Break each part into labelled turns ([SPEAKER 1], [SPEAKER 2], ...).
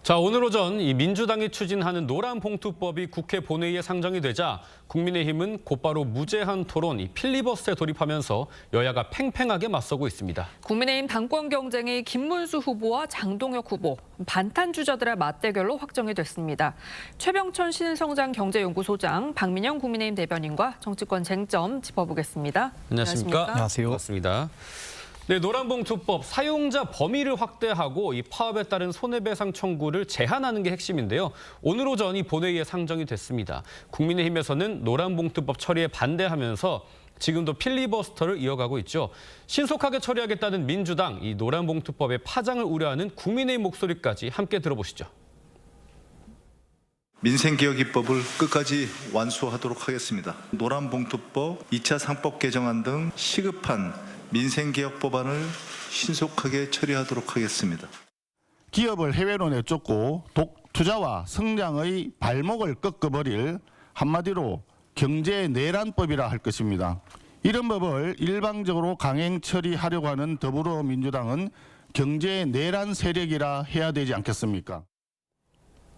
[SPEAKER 1] 자, 오늘 오전 이 민주당이 추진하는 노란봉투법이 국회 본회의에 상정이 되자 국민의힘은 곧바로 무제한 토론, 이 필리버스터에 돌입하면서 여야가 팽팽하게 맞서고 있습니다.
[SPEAKER 2] 국민의힘 당권 경쟁이 김문수 후보와 장동혁 후보, 반탄 주자들의 맞대결로 확정이 됐습니다. 최병천 신성장 경제연구소장, 박민영 국민의힘 대변인과 정치권 쟁점 짚어보겠습니다.
[SPEAKER 1] 안녕하십니까?
[SPEAKER 3] 안녕하세요.
[SPEAKER 1] 반갑습니다. 네, 노란봉투법 사용자 범위를 확대하고 이 파업에 따른 손해배상 청구를 제한하는 게 핵심인데요. 오늘 오전 이 본회의에 상정이 됐습니다. 국민의힘에서는 노란봉투법 처리에 반대하면서 지금도 필리버스터를 이어가고 있죠. 신속하게 처리하겠다는 민주당, 이 노란봉투법의 파장을 우려하는 국민의힘 목소리까지 함께 들어보시죠.
[SPEAKER 4] 민생개혁 입법을 끝까지 완수하도록 하겠습니다. 노란봉투법, 2차 상법 개정안 등 시급한 민생개혁 법안을 신속하게 처리하도록 하겠습니다.
[SPEAKER 5] 기업을 해외로 내쫓고 투자와 성장의 발목을 꺾어버릴 한마디로 경제 내란법이라 할 것입니다. 이런 법을 일방적으로 강행 처리하려고 하는 더불어민주당은 경제 내란 세력이라 해야 되지 않겠습니까?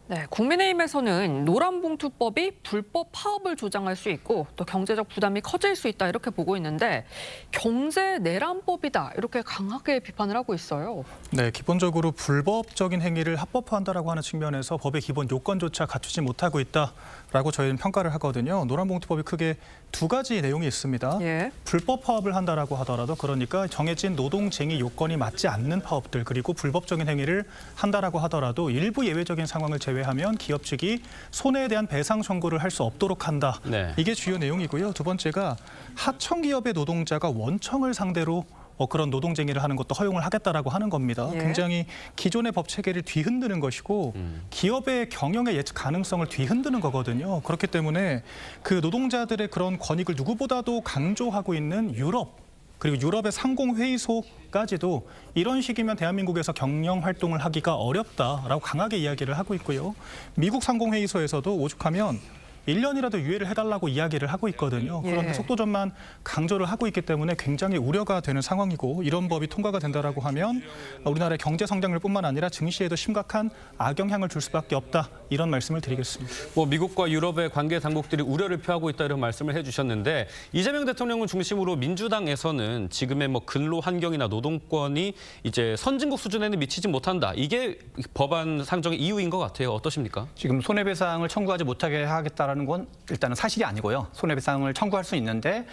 [SPEAKER 2] 네, 국민의힘에서는 노란봉투법이 불법 파업을 조장할 수 있고 또 경제적 부담이 커질 수 있다 이렇게 보고 있는데 경제 내란법이다 이렇게 강하게 비판을 하고 있어요.
[SPEAKER 3] 네, 기본적으로 불법적인 행위를 합법화한다라고 하는 측면에서 법의 기본 요건조차 갖추지 못하고 있다라고 저희는 평가를 하거든요. 노란봉투법이 크게 두 가지 내용이 있습니다.
[SPEAKER 2] 예.
[SPEAKER 3] 불법 파업을 한다라고 하더라도 그러니까 정해진 노동쟁의 요건이 맞지 않는 파업들 그리고 불법적인 행위를 한다라고 하더라도 일부 예외적인 상황을 제외하면 기업 측이 손해에 대한 배상 청구를 할 수 없도록 한다.
[SPEAKER 1] 네.
[SPEAKER 3] 이게 주요 내용이고요. 두 번째가 하청 기업의 노동자가 원청을 상대로 그런 노동쟁의를 하는 것도 허용을 하겠다라고 하는 겁니다.
[SPEAKER 2] 예.
[SPEAKER 3] 굉장히 기존의 법 체계를 뒤흔드는 것이고 기업의 경영의 예측 가능성을 뒤흔드는 거거든요. 그렇기 때문에 그 노동자들의 그런 권익을 누구보다도 강조하고 있는 유럽 그리고 유럽의 상공회의소까지도 이런 식이면 대한민국에서 경영 활동을 하기가 어렵다라고 강하게 이야기를 하고 있고요. 미국 상공회의소에서도 오죽하면 1년이라도 유예를 해달라고 이야기를 하고 있거든요. 그런데
[SPEAKER 2] 예.
[SPEAKER 3] 속도전만 강조를 하고 있기 때문에 굉장히 우려가 되는 상황이고 이런 법이 통과가 된다라고 하면 우리나라의 경제 성장률뿐만 아니라 증시에도 심각한 악영향을 줄 수밖에 없다. 이런 말씀을 드리겠습니다.
[SPEAKER 1] 뭐 미국과 유럽의 관계 당국들이 우려를 표하고 있다 이런 말씀을 해주셨는데 이재명 대통령을 중심으로 민주당에서는 지금의 뭐 근로 환경이나 노동권이 이제 선진국 수준에는 미치지 못한다. 이게 법안 상정의 이유인 것 같아요. 어떠십니까?
[SPEAKER 6] 지금 손해배상을 청구하지 못하게 하겠다라는 건 일단은 사실이 아니고요. 손해배상을 청구할 수 있는데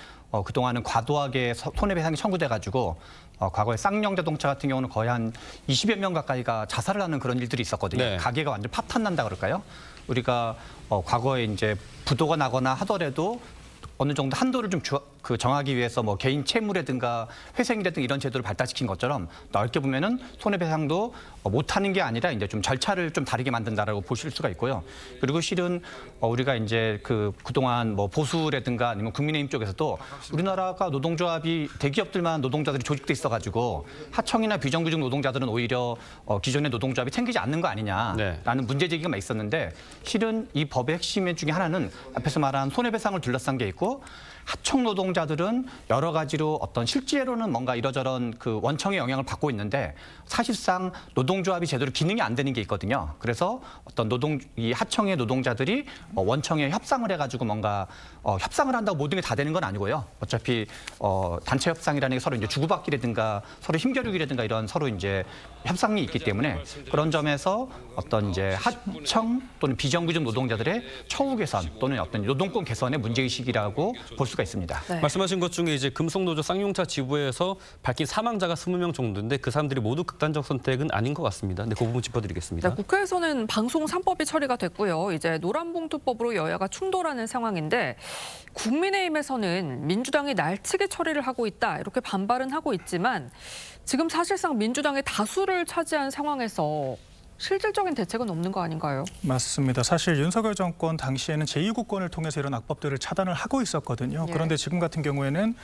[SPEAKER 6] 그동안은 과도하게 손해배상이 청구돼가지고 과거에 쌍용 자동차 같은 경우는 거의 한 20여 명 가까이가 자살을 하는 그런 일들이 있었거든요.
[SPEAKER 1] 네.
[SPEAKER 6] 가게가 완전 파탄 난다 그럴까요? 우리가 과거에 이제 부도가 나거나 하더라도 어느 정도 한도를 좀 정하기 위해서 뭐 개인 채무라든가 회생이라든가 이런 제도를 발달시킨 것처럼 넓게 보면은 손해배상도 못하는 게 아니라 이제 좀 절차를 좀 다르게 만든다라고 보실 수가 있고요. 그리고 실은 우리가 이제 그동안 뭐 보수라든가 아니면 국민의힘 쪽에서도 우리나라가 노동조합이 대기업들만 노동자들이 조직돼 있어가지고 하청이나 비정규직 노동자들은 오히려 기존의 노동조합이 챙기지 않는 거 아니냐라는
[SPEAKER 1] 네.
[SPEAKER 6] 문제 제기가 있었는데 실은 이 법의 핵심 중에 하나는 앞에서 말한 손해배상을 둘러싼 게 있고 하청 노동자들은 여러 가지로 어떤 실제로는 뭔가 이러저런 그 원청의 영향을 받고 있는데 사실상 노동조합이 제대로 기능이 안 되는 게 있거든요. 그래서 어떤 이 하청의 노동자들이 원청에 협상을 해가지고 뭔가 협상을 한다고 모든 게 다 되는 건 아니고요. 어차피 단체 협상이라는 게 서로 이제 주고받기라든가 서로 힘겨루기라든가 이런 서로 이제 협상이 있기 때문에 그런 점에서 어떤 이제 하청 또는 비정규직 노동자들의 처우 개선 또는 어떤 노동권 개선의 문제의식이라고 볼 수가 있습니다.
[SPEAKER 2] 네.
[SPEAKER 1] 말씀하신 것 중에 이제 금속노조 쌍용차 지부에서 밝힌 사망자가 20명 정도인데 그 사람들이 모두 극단적 선택은 아닌 것 같습니다. 네, 그 부분 짚어드리겠습니다.
[SPEAKER 2] 네, 국회에서는 방송 3법이 처리가 됐고요. 이제 노란봉투법으로 여야가 충돌하는 상황인데 국민의힘에서는 민주당이 날치기 처리를 하고 있다 이렇게 반발은 하고 있지만 지금 사실상 민주당의 다수를 차지한 상황에서 실질적인 대책은 없는 거 아닌가요?
[SPEAKER 3] 맞습니다. 사실 윤석열 정권 당시에는 제2국권을 통해서 이런 악법들을 차단을 하고 있었거든요.
[SPEAKER 2] 예.
[SPEAKER 3] 그런데 지금 같은 경우에는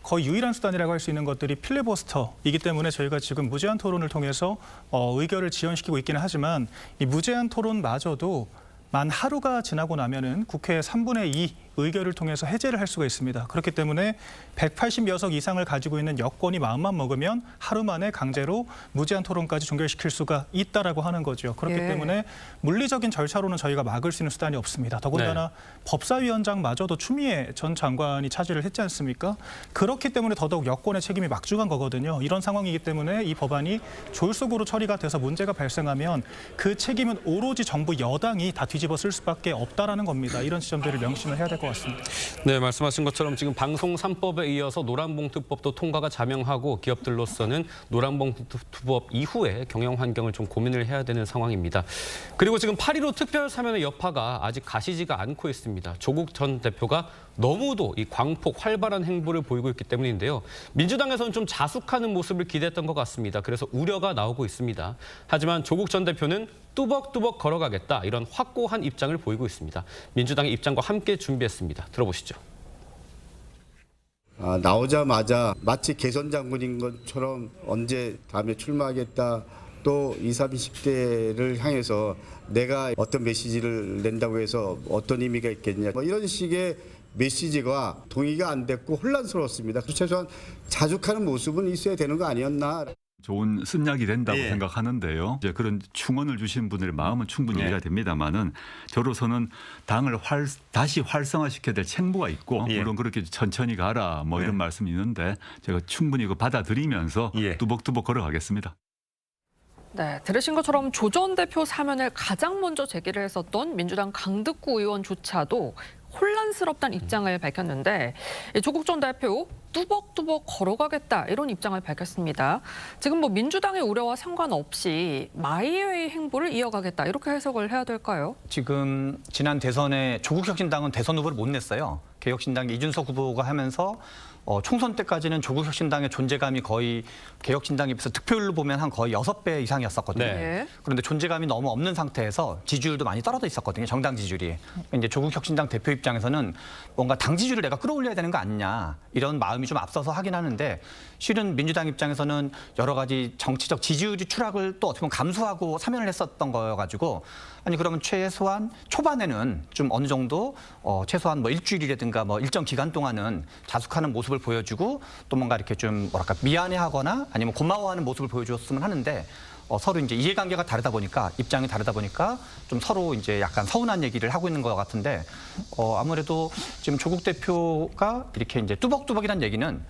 [SPEAKER 3] 거의 유일한 수단이라고 할 수 있는 것들이 필리버스터이기 때문에 저희가 지금 무제한 토론을 통해서 의결을 지연시키고 있기는 하지만 이 무제한 토론마저도 만 하루가 지나고 나면은 국회 3분의 2 의결을 통해서 해제를 할 수가 있습니다. 그렇기 때문에 180여 석 이상을 가지고 있는 여권이 마음만 먹으면 하루 만에 강제로 무제한 토론까지 종결시킬 수가 있다라고 하는 거죠. 그렇기
[SPEAKER 2] 예.
[SPEAKER 3] 때문에 물리적인 절차로는 저희가 막을 수 있는 수단이 없습니다. 더군다나 법사위원장마저도 추미애 전 장관이 차지를 했지 않습니까? 그렇기 때문에 더더욱 여권의 책임이 막중한 거거든요. 이런 상황이기 때문에 이 법안이 졸속으로 처리가 돼서 문제가 발생하면 그 책임은 오로지 정부 여당이 다 뒤집어 쓸 수밖에 없다라는 겁니다. 이런 지점들을 명심을 해야 될 것 같습니다.
[SPEAKER 1] 네, 말씀하신 것처럼 지금 방송 3법에 이어서 노란봉투법도 통과가 자명하고 기업들로서는 노란봉투법 이후에 경영 환경을 좀 고민을 해야 되는 상황입니다. 그리고 지금 8.15 특별사면의 여파가 아직 가시지가 않고 있습니다. 조국 전 대표가 너무도 이 광폭 활발한 행보를 보이고 있기 때문인데요. 민주당에서는 좀 자숙하는 모습을 기대했던 것 같습니다. 그래서 우려가 나오고 있습니다. 하지만 조국 전 대표는 뚜벅뚜벅 걸어가겠다 이런 확고한 입장을 보이고 있습니다. 민주당의 입장과 함께 준비했습니다. 들어보시죠.
[SPEAKER 7] 나오자마자 마치 개선 장군인 것처럼 언제 다음에 출마하겠다 또 20, 30대를 향해서 내가 어떤 메시지를 낸다고 해서 어떤 의미가 있겠냐 뭐 이런 식의 메시지가 동의가 안 됐고 혼란스러웠습니다. 최소한 자숙하는 모습은 있어야 되는 거 아니었나.
[SPEAKER 8] 좋은 쓴약이 된다고 생각하는데요. 이제 그런 충원을 주신 분들의 마음은 충분히 이해가 됩니다만은 저로서는 당을 다시 활성화시켜야 될 책무가 있고 물론 그렇게 천천히 가라 뭐 이런 말씀이 있는데 제가 충분히 이거 받아들이면서 뚜벅뚜벅 걸어가겠습니다.
[SPEAKER 2] 네, 들으신 것처럼 조 전 대표 사면을 가장 먼저 제기를 했었던 민주당 강득구 의원조차도 혼란스럽다는 입장을 밝혔는데 조국 전 대표 뚜벅뚜벅 걸어가겠다 이런 입장을 밝혔습니다. 지금 뭐 민주당의 우려와 상관없이 마이웨이 행보를 이어가겠다 이렇게 해석을 해야 될까요?
[SPEAKER 6] 지금 지난 대선에 조국혁신당은 대선 후보를 못 냈어요. 개혁신당 이준석 후보가 하면서 총선 때까지는 조국혁신당의 존재감이 거의 개혁신당에 비해서 득표율로 보면 한 거의 6배 이상이었었거든요.
[SPEAKER 2] 네.
[SPEAKER 6] 그런데 존재감이 너무 없는 상태에서 지지율도 많이 떨어져 있었거든요. 정당 지지율이. 이제 조국혁신당 대표 입장에서는 뭔가 당 지지율을 내가 끌어올려야 되는 거 아니냐 이런 마음이 좀 앞서서 하긴 하는데 실은 민주당 입장에서는 여러 가지 정치적 지지율이 추락을 또 어떻게 보면 감수하고 사면을 했었던 거여가지고 아니 그러면 최소한 초반에는 좀 어느 정도 최소한 뭐 일주일이라든가 뭐 일정 기간 동안은 자숙하는 모습을 보여주고 또 뭔가 이렇게 좀 뭐랄까 미안해하거나 아니면 고마워하는 모습을 보여주었으면 하는데 서로 이제 이해관계가 다르다 보니까 입장이 다르다 보니까 좀 서로 이제 약간 서운한 얘기를 하고 있는 것 같은데 아무래도 지금 조국 대표가 이렇게 이제 뚜벅뚜벅이라는 얘기는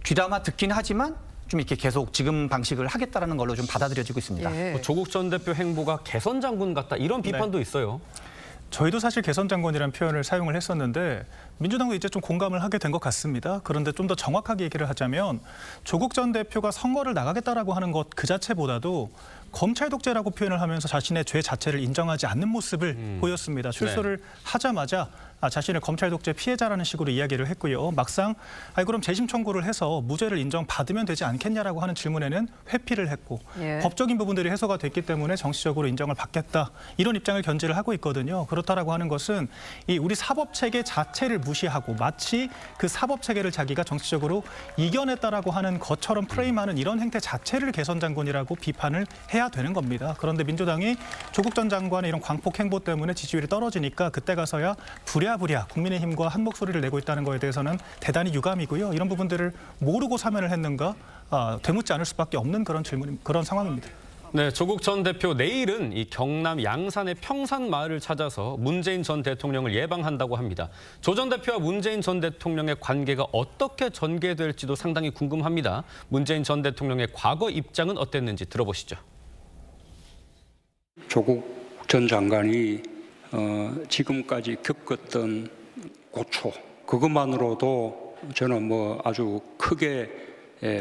[SPEAKER 6] 귀담아 듣긴 하지만 좀 이렇게 계속 지금 방식을 하겠다라는 걸로 좀 받아들여지고 있습니다.
[SPEAKER 2] 예.
[SPEAKER 1] 조국 전 대표 행보가 개선 장군 같다 이런 비판도 있어요.
[SPEAKER 3] 저희도 사실 개선 장관이라는 표현을 사용을 했었는데 민주당도 이제 좀 공감을 하게 된 것 같습니다. 그런데 좀 더 정확하게 얘기를 하자면 조국 전 대표가 선거를 나가겠다라고 하는 것 그 자체보다도 검찰 독재라고 표현을 하면서 자신의 죄 자체를 인정하지 않는 모습을 보였습니다. 출소를 하자마자 자신을 검찰 독재 피해자라는 식으로 이야기를 했고요. 막상 그럼 재심 청구를 해서 무죄를 인정받으면 되지 않겠냐라고 하는 질문에는 회피를 했고 법적인 부분들이 해소가 됐기 때문에 정치적으로 인정을 받겠다 이런 입장을 견지를 하고 있거든요. 그렇다라고 하는 것은 이 우리 사법 체계 자체를 무시하고 마치 그 사법 체계를 자기가 정치적으로 이겨냈다라고 하는 것처럼 프레임하는 이런 행태 자체를 개선 장군이라고 비판을 해야 되는 겁니다. 그런데 민주당이 조국 전 장관의 이런 광폭 행보 때문에 지지율이 떨어지니까 그때 가서야 부랴부랴 국민의힘과 한 목소리를 내고 있다는 거에 대해서는 대단히 유감이고요. 이런 부분들을 모르고 사면을 했는가 되묻지 않을 수밖에 없는 그런 상황입니다.
[SPEAKER 1] 네, 조국 전 대표 내일은 이 경남 양산의 평산 마을을 찾아서 문재인 전 대통령을 예방한다고 합니다. 조 전 대표와 문재인 전 대통령의 관계가 어떻게 전개될지도 상당히 궁금합니다. 문재인 전 대통령의 과거 입장은 어땠는지 들어보시죠.
[SPEAKER 9] 조국 전 장관이 지금까지 겪었던 고초 그것만으로도 저는 뭐 아주 크게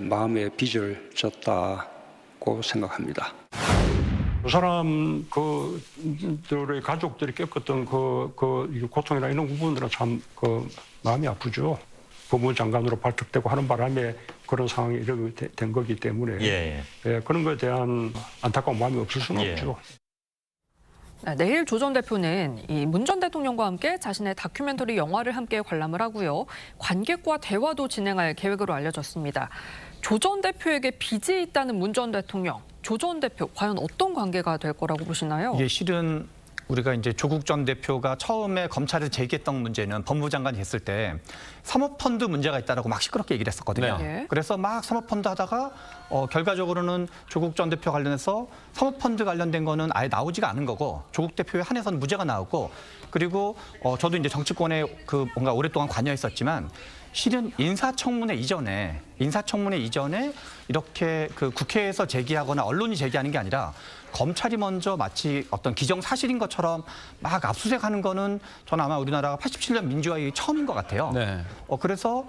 [SPEAKER 9] 마음에 빚을 졌다고 생각합니다.
[SPEAKER 10] 그 사람 그들의 가족들이 겪었던 그 고통이나 이런 부분들은 참 마음이 아프죠. 법무부 장관으로 발탁되고 하는 바람에 그런 상황이 이렇게 된 거기 때문에 그런 것에 대한 안타까운 마음이 없을 수는 없죠.
[SPEAKER 2] 내일 조 전 대표는 이 문 전 대통령과 함께 자신의 다큐멘터리 영화를 함께 관람을 하고요. 관객과 대화도 진행할 계획으로 알려졌습니다. 조 전 대표에게 빚이 있다는 문 전 대통령, 조 전 대표 과연 어떤 관계가 될 거라고 보시나요?
[SPEAKER 6] 이게 실은 우리가 이제 조국 전 대표가 처음에 검찰에 제기했던 문제는 법무부 장관이 됐을 때 사모펀드 문제가 있다라고 막 시끄럽게 얘기를 했었거든요.
[SPEAKER 2] 네.
[SPEAKER 6] 그래서 막 사모펀드 하다가 결과적으로는 조국 전 대표 관련해서 사모펀드 관련된 거는 아예 나오지가 않은 거고 조국 대표에 한해서는 무죄가 나오고 그리고 저도 이제 정치권에 그 뭔가 오랫동안 관여했었지만 실은 인사청문회 이전에 이렇게 그 국회에서 제기하거나 언론이 제기하는 게 아니라 검찰이 먼저 마치 어떤 기정사실인 것처럼 막 압수수색하는 거는 저는 아마 우리나라가 87년 민주화의 처음인 것 같아요.
[SPEAKER 1] 네.
[SPEAKER 6] 그래서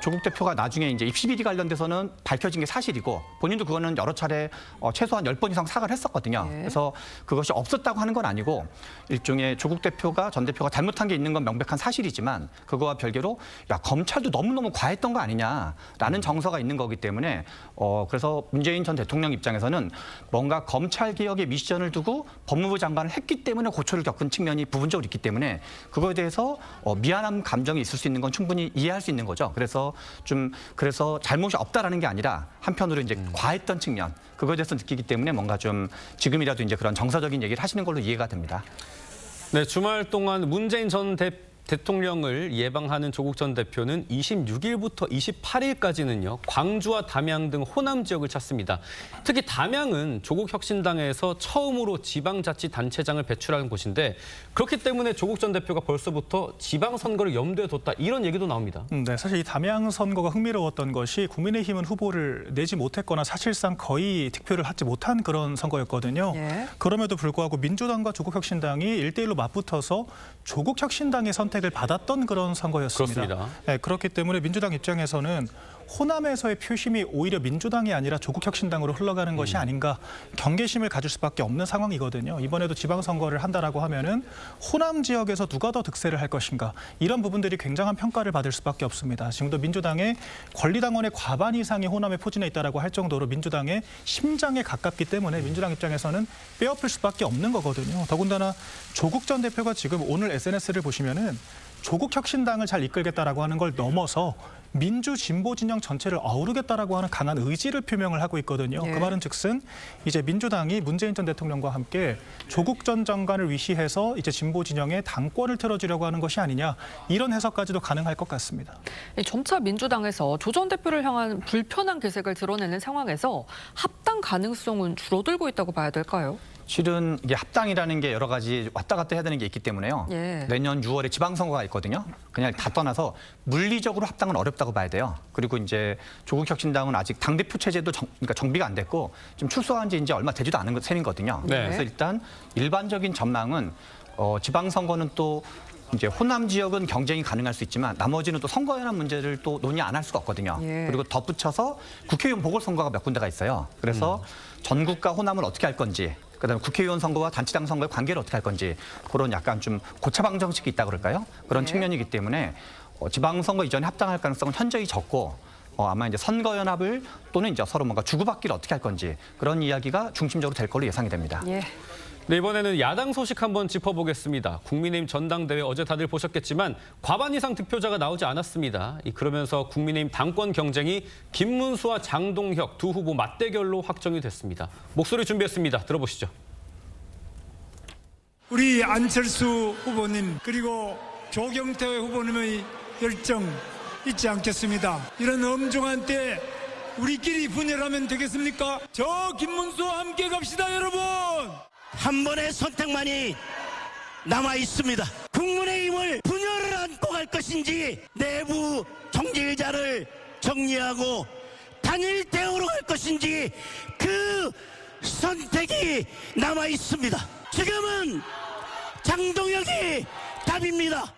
[SPEAKER 6] 조국 대표가 나중에 이제 입시 비리 관련돼서는 밝혀진 게 사실이고 본인도 그거는 여러 차례 최소한 10번 이상 사과를 했었거든요.
[SPEAKER 2] 네.
[SPEAKER 6] 그래서 그것이 없었다고 하는 건 아니고 일종의 조국 대표가 전 대표가 잘못한 게 있는 건 명백한 사실이지만 그거와 별개로 야 검찰도 너무너무 과했던 거 아니냐라는 정서가 있는 거기 때문에 그래서 문재인 전 대통령 입장에서는 뭔가 검찰 개혁의 미션을 두고 법무부 장관을 했기 때문에 고초를 겪은 측면이 부분적으로 있기 때문에 그거에 대해서 미안함 감정이 있을 수 있는 건 충분히 이해할 수 있는 거죠. 그래서 잘못이 없다라는 게 아니라 한편으로 이제 과했던 측면 그거에 대해서 느끼기 때문에 뭔가 좀 지금이라도 이제 그런 정서적인 얘기를 하시는 걸로 이해가 됩니다.
[SPEAKER 1] 네, 주말 동안 문재인 전 대통령을 예방하는 조국 전 대표는 26일부터 28일까지는요. 광주와 담양 등 호남 지역을 찾습니다. 특히 담양은 조국혁신당에서 처음으로 지방자치단체장을 배출하는 곳인데 그렇기 때문에 조국 전 대표가 벌써부터 지방선거를 염두에 뒀다 이런 얘기도 나옵니다.
[SPEAKER 3] 네, 사실 이 담양 선거가 흥미로웠던 것이 국민의힘은 후보를 내지 못했거나 사실상 거의 득표를 하지 못한 그런 선거였거든요.
[SPEAKER 2] 예.
[SPEAKER 3] 그럼에도 불구하고 민주당과 조국혁신당이 1대1로 맞붙어서 조국혁신당의 선택을 받았던 그런 선거였습니다.
[SPEAKER 1] 그렇습니다.
[SPEAKER 3] 네, 그렇기 때문에 민주당 입장에서는 호남에서의 표심이 오히려 민주당이 아니라 조국혁신당으로 흘러가는 것이 아닌가 경계심을 가질 수밖에 없는 상황이거든요. 이번에도 지방선거를 한다라고 하면은 호남 지역에서 누가 더 득세를 할 것인가 이런 부분들이 굉장한 평가를 받을 수밖에 없습니다. 지금도 민주당의 권리당원의 과반 이상이 호남에 포진해 있다라고 할 정도로 민주당의 심장에 가깝기 때문에 민주당 입장에서는 빼앗을 수밖에 없는 거거든요. 더군다나 조국 전 대표가 지금 오늘 SNS를 보시면은 조국혁신당을 잘 이끌겠다라고 하는 걸 넘어서 민주 진보 진영 전체를 어우르겠다라고 하는 강한 의지를 표명을 하고 있거든요.
[SPEAKER 2] 예.
[SPEAKER 3] 그 말은 즉슨 이제 민주당이 문재인 전 대통령과 함께 조국 전 장관을 위시해서 이제 진보 진영의 당권을 틀어주려고 하는 것이 아니냐 이런 해석까지도 가능할 것 같습니다.
[SPEAKER 2] 점차 민주당에서 조 전 대표를 향한 불편한 기색을 드러내는 상황에서 합당 가능성은 줄어들고 있다고 봐야 될까요?
[SPEAKER 6] 실은 이게 합당이라는 게 여러 가지 왔다 갔다 해야 되는 게 있기 때문에요.
[SPEAKER 2] 예.
[SPEAKER 6] 내년 6월에 지방선거가 있거든요. 그냥 다 떠나서 물리적으로 합당은 어렵다고 봐야 돼요. 그리고 이제 조국혁신당은 아직 당대표 체제도 그러니까 정비가 안 됐고 지금 출소한 지 이제 얼마 되지도 않은 셈이거든요.
[SPEAKER 1] 네.
[SPEAKER 6] 그래서 일단 일반적인 전망은 지방선거는 또 이제 호남 지역은 경쟁이 가능할 수 있지만 나머지는 또 선거 연합 문제를 또 논의 안 할 수가 없거든요.
[SPEAKER 2] 예.
[SPEAKER 6] 그리고 덧붙여서 국회의원 보궐선거가 몇 군데가 있어요. 그래서 전국과 호남을 어떻게 할 건지 그다음에 국회의원 선거와 단체장 선거의 관계를 어떻게 할 건지 그런 약간 좀 고차방 정책이 있다 그럴까요? 그런
[SPEAKER 2] 네.
[SPEAKER 6] 측면이기 때문에 지방선거 이전에 합당할 가능성은 현저히 적고 아마 이제 선거연합을 또는 이제 서로 뭔가 주고받기를 어떻게 할 건지 그런 이야기가 중심적으로 될 걸로 예상이 됩니다.
[SPEAKER 2] 예.
[SPEAKER 1] 네, 이번에는 야당 소식 한번 짚어보겠습니다. 국민의힘 전당대회 어제 다들 보셨겠지만 과반 이상 득표자가 나오지 않았습니다. 그러면서 국민의힘 당권 경쟁이 김문수와 장동혁 두 후보 맞대결로 확정이 됐습니다. 목소리 준비했습니다. 들어보시죠.
[SPEAKER 11] 우리 안철수 후보님 그리고 조경태 후보님의 열정 잊지 않겠습니다. 이런 엄중한 때 우리끼리 분열하면 되겠습니까? 저 김문수와 함께 갑시다, 여러분.
[SPEAKER 12] 한 번의 선택만이 남아 있습니다. 국민의힘을 분열을 안고 갈 것인지 내부 정제자를 정리하고 단일 대우로 갈 것인지 그 선택이 남아 있습니다. 지금은 장동혁이 답입니다.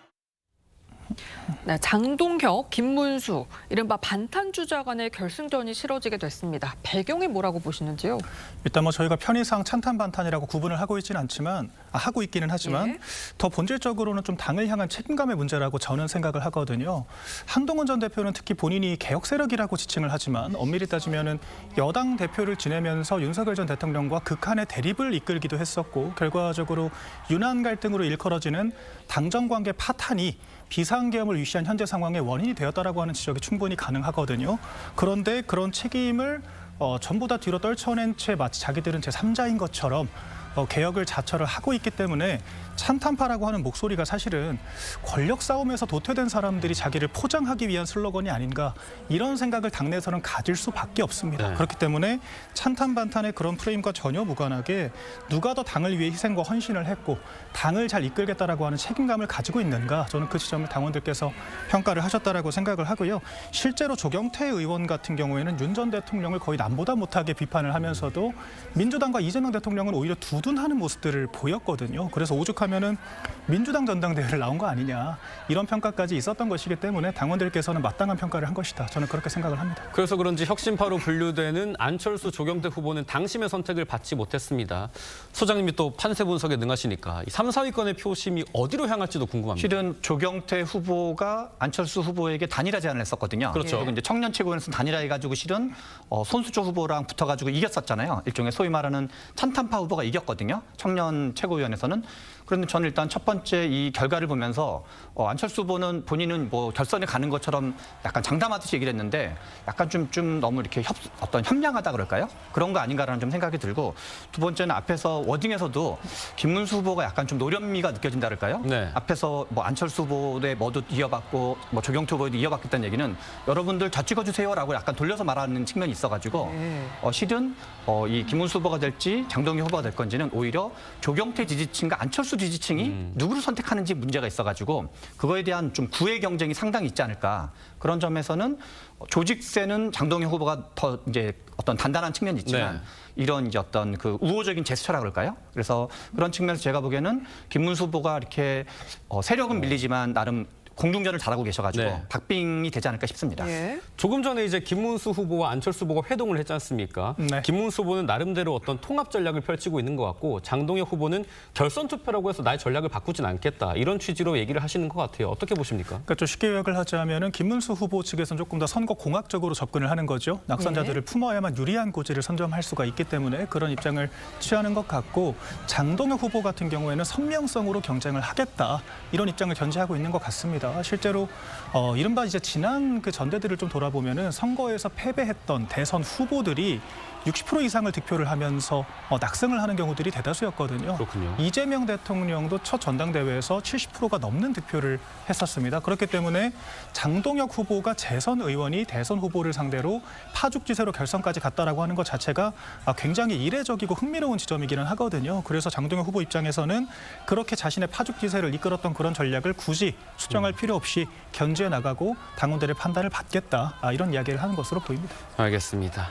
[SPEAKER 2] 네, 장동혁, 김문수, 이른바 반탄주자 간의 결승전이 치러지게 됐습니다. 배경이 뭐라고 보시는지요?
[SPEAKER 3] 일단 저희가 편의상 찬탄 반탄이라고 구분을 하고 있지는 않지만 하고 있기는 하지만
[SPEAKER 2] 예.
[SPEAKER 3] 더 본질적으로는 좀 당을 향한 책임감의 문제라고 저는 생각을 하거든요. 한동훈 전 대표는 특히 본인이 개혁 세력이라고 지칭을 하지만 엄밀히 따지면은 여당 대표를 지내면서 윤석열 전 대통령과 극한의 대립을 이끌기도 했었고 결과적으로 윤한 갈등으로 일컬어지는 당정 관계 파탄이 비상계엄을 위시한 현재 상황의 원인이 되었다라고 하는 지적이 충분히 가능하거든요. 그런데 그런 책임을 전부 다 뒤로 떨쳐낸 채 마치 자기들은 제3자인 것처럼 개혁을 자처를 하고 있기 때문에 찬탄파라고 하는 목소리가 사실은 권력 싸움에서 도태된 사람들이 자기를 포장하기 위한 슬로건이 아닌가 이런 생각을 당내에서는 가질 수밖에 없습니다.
[SPEAKER 1] 네.
[SPEAKER 3] 그렇기 때문에 찬탄 반탄의 그런 프레임과 전혀 무관하게 누가 더 당을 위해 희생과 헌신을 했고 당을 잘 이끌겠다라고 하는 책임감을 가지고 있는가 저는 그 지점을 당원들께서 평가를 하셨다라고 생각을 하고요. 실제로 조경태 의원 같은 경우에는 윤 전 대통령을 거의 남보다 못하게 비판을 하면서도 민주당과 이재명 대통령은 오히려 두둔하는 모습들을 보였거든요. 그래서 오죽하면은 민주당 전당대회를 나온 거 아니냐 이런 평가까지 있었던 것이기 때문에 당원들께서는 마땅한 평가를 한 것이다. 저는 그렇게 생각을 합니다.
[SPEAKER 1] 그래서 그런지 혁신파로 분류되는 안철수, 조경태 후보는 당심의 선택을 받지 못했습니다. 소장님이 또 판세 분석에 능하시니까 이 3, 4위권의 표심이 어디로 향할지도 궁금합니다.
[SPEAKER 6] 실은 조경태 후보가 안철수 후보에게 단일화 제안을 했었거든요.
[SPEAKER 1] 그렇죠.
[SPEAKER 6] 그리고 이제 청년 최고위원회에서 단일화해가지고 실은 손수조 후보랑 붙어가지고 이겼었잖아요. 일종의 소위 말하는 찬탄파 후보가 이겼거든요. 청년 최고위원회에서는. 그런데 저는 일단 첫 번째 이 결과를 보면서 안철수 후보는 본인은 뭐 결선에 가는 것처럼 약간 장담하듯이 얘기를 했는데 약간 좀 너무 이렇게 어떤 협량하다 그럴까요? 그런 거 아닌가라는 좀 생각이 들고 두 번째는 앞에서 워딩에서도 김문수 후보가 약간 좀 노련미가 느껴진다 그럴까요?
[SPEAKER 1] 네.
[SPEAKER 6] 앞에서 뭐 안철수 후보의 뭐도 이어받고 뭐 조경태 후보도 이어받겠다는 얘기는 여러분들 저 찍어주세요라고 약간 돌려서 말하는 측면이 있어가지고 실은 이 김문수 후보가 될지 장동희 후보가 될 건지는 오히려 조경태 지지층과 안철수 지지층이 누구를 선택하는지 문제가 있어가지고 그거에 대한 좀 구애 경쟁이 상당히 있지 않을까 그런 점에서는 조직세는 장동희 후보가 더 이제 어떤 단단한 측면이 있지만
[SPEAKER 1] 네.
[SPEAKER 6] 이런 이제 어떤 그 우호적인 제스처라 그럴까요? 그래서 그런 측면에서 제가 보기에는 김문수 후보가 이렇게 세력은 밀리지만 나름 공중전을 잘하고 계셔가지고
[SPEAKER 1] 네.
[SPEAKER 6] 박빙이 되지 않을까 싶습니다.
[SPEAKER 2] 예.
[SPEAKER 1] 조금 전에 이제 김문수 후보와 안철수 후보가 회동을 했지 않습니까?
[SPEAKER 3] 네.
[SPEAKER 1] 김문수 후보는 나름대로 어떤 통합 전략을 펼치고 있는 것 같고 장동혁 후보는 결선 투표라고 해서 나의 전략을 바꾸진 않겠다 이런 취지로 얘기를 하시는 것 같아요. 어떻게 보십니까?
[SPEAKER 3] 그러니까 좀 쉽게 요약을 하자면은 김문수 후보 측에서는 조금 더 선거 공학적으로 접근을 하는 거죠. 낙선자들을 품어야만 유리한 고지를 선점할 수가 있기 때문에 그런 입장을 취하는 것 같고 장동혁 후보 같은 경우에는 선명성으로 경쟁을 하겠다 이런 입장을 견지하고 있는 것 같습니다. 실제로 이른바 이제 지난 그 전대들을 좀 돌아보면은 선거에서 패배했던 대선 후보들이 60% 이상을 득표를 하면서 낙승을 하는 경우들이 대다수였거든요.
[SPEAKER 1] 그렇군요.
[SPEAKER 3] 이재명 대통령도 첫 전당대회에서 70%가 넘는 득표를 했었습니다. 그렇기 때문에 장동혁 후보가 재선 의원이 대선 후보를 상대로 파죽지세로 결선까지 갔다라고 하는 것 자체가 굉장히 이례적이고 흥미로운 지점이기는 하거든요. 그래서 장동혁 후보 입장에서는 그렇게 자신의 파죽지세를 이끌었던 그런 전략을 굳이 수정할 필요 없이 견지해 나가고 당원들의 판단을 받겠다 이런 이야기를 하는 것으로 보입니다.
[SPEAKER 1] 알겠습니다.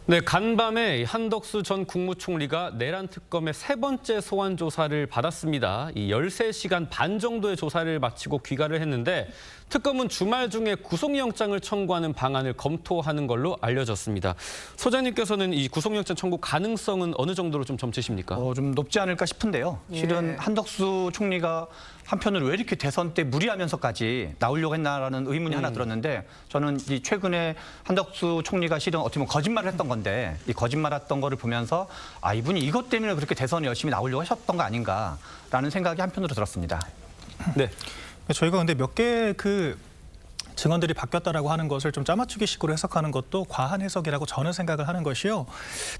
[SPEAKER 1] 네, 간밤에 한덕수 전 국무총리가 내란 특검의 세 번째 소환 조사를 받았습니다. 이 13시간 반 정도의 조사를 마치고 귀가를 했는데 특검은 주말 중에 구속영장을 청구하는 방안을 검토하는 걸로 알려졌습니다. 소장님께서는 이 구속영장 청구 가능성은 어느 정도로 좀 점치십니까?
[SPEAKER 6] 좀 높지 않을까 싶은데요. 실은 한덕수 총리가 한편으로 왜 이렇게 대선 때 무리하면서까지 나오려고 했나라는 의문이 하나 들었는데 저는 이 최근에 한덕수 총리가 실은 어떻게 보면 거짓말을 했던 건데 이 거짓말했던 거를 보면서 이분이 이것 때문에 그렇게 대선에 열심히 나오려고 하셨던 거 아닌가라는 생각이 한편으로 들었습니다.
[SPEAKER 1] 네.
[SPEAKER 3] 저희가 근데 몇 개 그 증언들이 바뀌었다라고 하는 것을 좀 짜맞추기식으로 해석하는 것도 과한 해석이라고 저는 생각을 하는 것이요.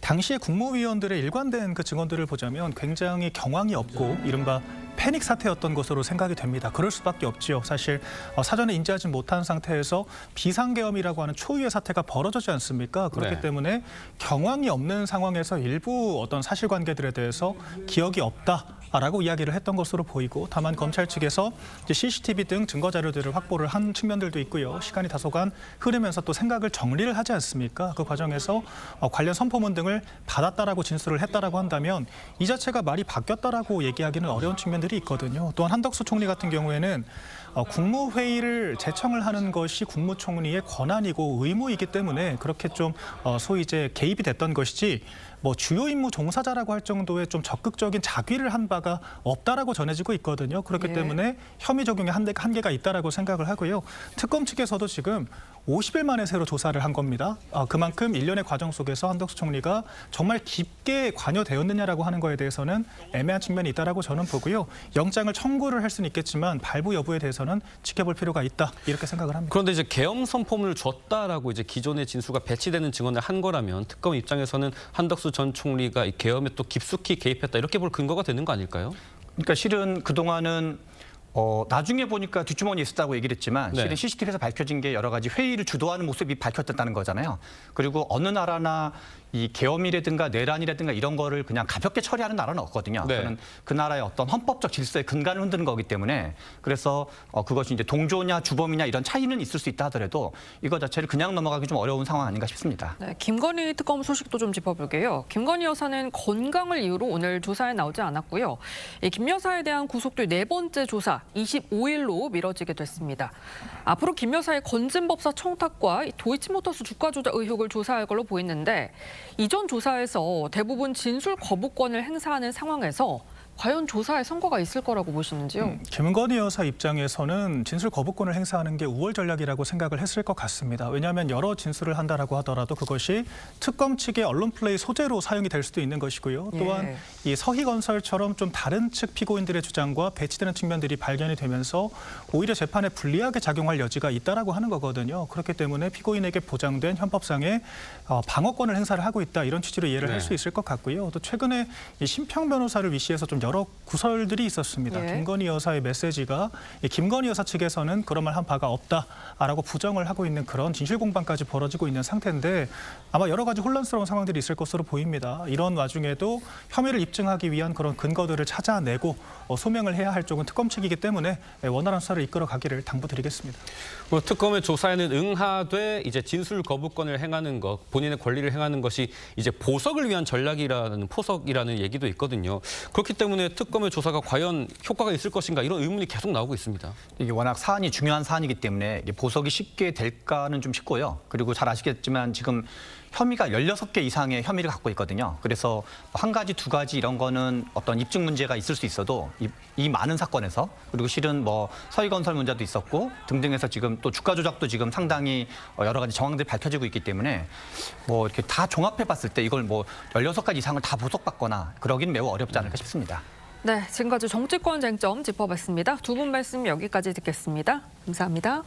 [SPEAKER 3] 당시에 국무위원들의 일관된 그 증언들을 보자면 굉장히 경황이 없고 이른바 패닉 사태였던 것으로 생각이 됩니다. 그럴 수밖에 없지요. 사실 사전에 인지하지 못한 상태에서 비상계엄이라고 하는 초유의 사태가 벌어지지 않습니까? 그렇기
[SPEAKER 1] 네.
[SPEAKER 3] 때문에 경황이 없는 상황에서 일부 어떤 사실관계들에 대해서 기억이 없다라고 이야기를 했던 것으로 보이고 다만 검찰 측에서 이제 CCTV 등 증거 자료들을 확보를 한 측면들도 있고요. 시간이 다소간 흐르면서 또 생각을 정리를 하지 않습니까? 그 과정에서 관련 선포문 등을 받았다라고 진술을 했다라고 한다면 이 자체가 말이 바뀌었다라고 얘기하기는 어려운 측면들이 있거든요. 또한 한덕수 총리 같은 경우에는 국무회의를 제청을 하는 것이 국무총리의 권한이고 의무이기 때문에 그렇게 좀 소위 이제 개입이 됐던 것이지 뭐 주요 임무 종사자라고 할 정도의 좀 적극적인 자귀를 한 바가 없다라고 전해지고 있거든요. 그렇기 때문에 혐의 적용에 한계가 있다라고 생각을 하고요. 특검 측에서도 지금 50일 만에 새로 조사를 한 겁니다. 그만큼 일련의 과정 속에서 한덕수 총리가 정말 깊게 관여되었느냐라고 하는 거에 대해서는 애매한 측면이 있다라고 저는 보고요. 영장을 청구를 할 수는 있겠지만 발부 여부에 대해서는 지켜볼 필요가 있다 이렇게 생각을 합니다.
[SPEAKER 1] 그런데 이제 계엄 선포문을 줬다라고 이제 기존의 진술과 배치되는 증언을 한 거라면 특검 입장에서는 한덕수 전 총리가 이 계엄에 또 깊숙이 개입했다 이렇게 볼 근거가 되는 거 아닐까요?
[SPEAKER 6] 그러니까 실은 그동안은 나중에 보니까 뒷주머니에 있었다고 얘기를 했지만
[SPEAKER 1] 네.
[SPEAKER 6] 실은 CCTV에서 밝혀진 게 여러 가지 회의를 주도하는 모습이 밝혀졌다는 거잖아요. 그리고 어느 나라나 이 계엄이라든가 내란이라든가 이런 거를 그냥 가볍게 처리하는 나라는 없거든요.
[SPEAKER 1] 네.
[SPEAKER 6] 그는 그 나라의 어떤 헌법적 질서의 근간을 흔드는 거기 때문에 그래서 그것이 이제 동조냐 주범이냐 이런 차이는 있을 수 있다 하더라도 이거 자체를 그냥 넘어가기 좀 어려운 상황 아닌가 싶습니다.
[SPEAKER 2] 네, 김건희 특검 소식도 좀 짚어볼게요. 김건희 여사는 건강을 이유로 오늘 조사에 나오지 않았고요. 이 김 여사에 대한 구속도 네 번째 조사 25일로 미뤄지게 됐습니다. 앞으로 김 여사의 건진법사 청탁과 도이치모터스 주가 조작 의혹을 조사할 걸로 보이는데 이전 조사에서 대부분 진술 거부권을 행사하는 상황에서 과연 조사에 성과가 있을 거라고 보시는지요?
[SPEAKER 3] 김건희 여사 입장에서는 진술 거부권을 행사하는 게 우월 전략이라고 생각을 했을 것 같습니다. 왜냐하면 여러 진술을 한다라고 하더라도 그것이 특검 측의 언론 플레이 소재로 사용이 될 수도 있는 것이고요. 또한 이 서희건설처럼 좀 다른 측 피고인들의 주장과 배치되는 측면들이 발견이 되면서 오히려 재판에 불리하게 작용할 여지가 있다라고 하는 거거든요. 그렇기 때문에 피고인에게 보장된 헌법상의 방어권을 행사를 하고 있다 이런 취지로 이해를 할 수 있을 것 같고요. 또 최근에 이 심평 변호사를 위시해서 좀 여러 구설들이 있었습니다. 김건희 여사의 메시지가 김건희 여사 측에서는 그런 말 한 바가 없다라고 부정을 하고 있는 그런 진실 공방까지 벌어지고 있는 상태인데 아마 여러 가지 혼란스러운 상황들이 있을 것으로 보입니다. 이런 와중에도 혐의를 입증하기 위한 그런 근거들을 찾아내고 소명을 해야 할 쪽은 특검 측이기 때문에 원활한 수사를 이끌어가기를 당부드리겠습니다.
[SPEAKER 1] 특검의 조사에는 응하되 이제 진술 거부권을 행하는 것, 본인의 권리를 행하는 것이 이제 보석을 위한 전략이라는 포석이라는 얘기도 있거든요. 그렇기 때문에 특검의 조사가 과연 효과가 있을 것인가 이런 의문이 계속 나오고 있습니다.
[SPEAKER 6] 이게 워낙 사안이 중요한 사안이기 때문에 이게 보석이 쉽게 될까는 좀 쉽고요. 그리고 잘 아시겠지만 지금 혐의가 16개 이상의 혐의를 갖고 있거든요. 그래서 한 가지, 두 가지 이런 거는 어떤 입증 문제가 있을 수 있어도 이 많은 사건에서 그리고 실은 뭐 서희건설 문제도 있었고 등등해서 지금 또 주가 조작도 지금 상당히 여러 가지 정황들이 밝혀지고 있기 때문에 뭐 이렇게 다 종합해 봤을 때 이걸 뭐 16가지 이상을 다 보석받거나 그러긴 매우 어렵지 않을까 싶습니다.
[SPEAKER 2] 네, 지금까지 정치권 쟁점 짚어봤습니다. 두 분 말씀 여기까지 듣겠습니다. 감사합니다.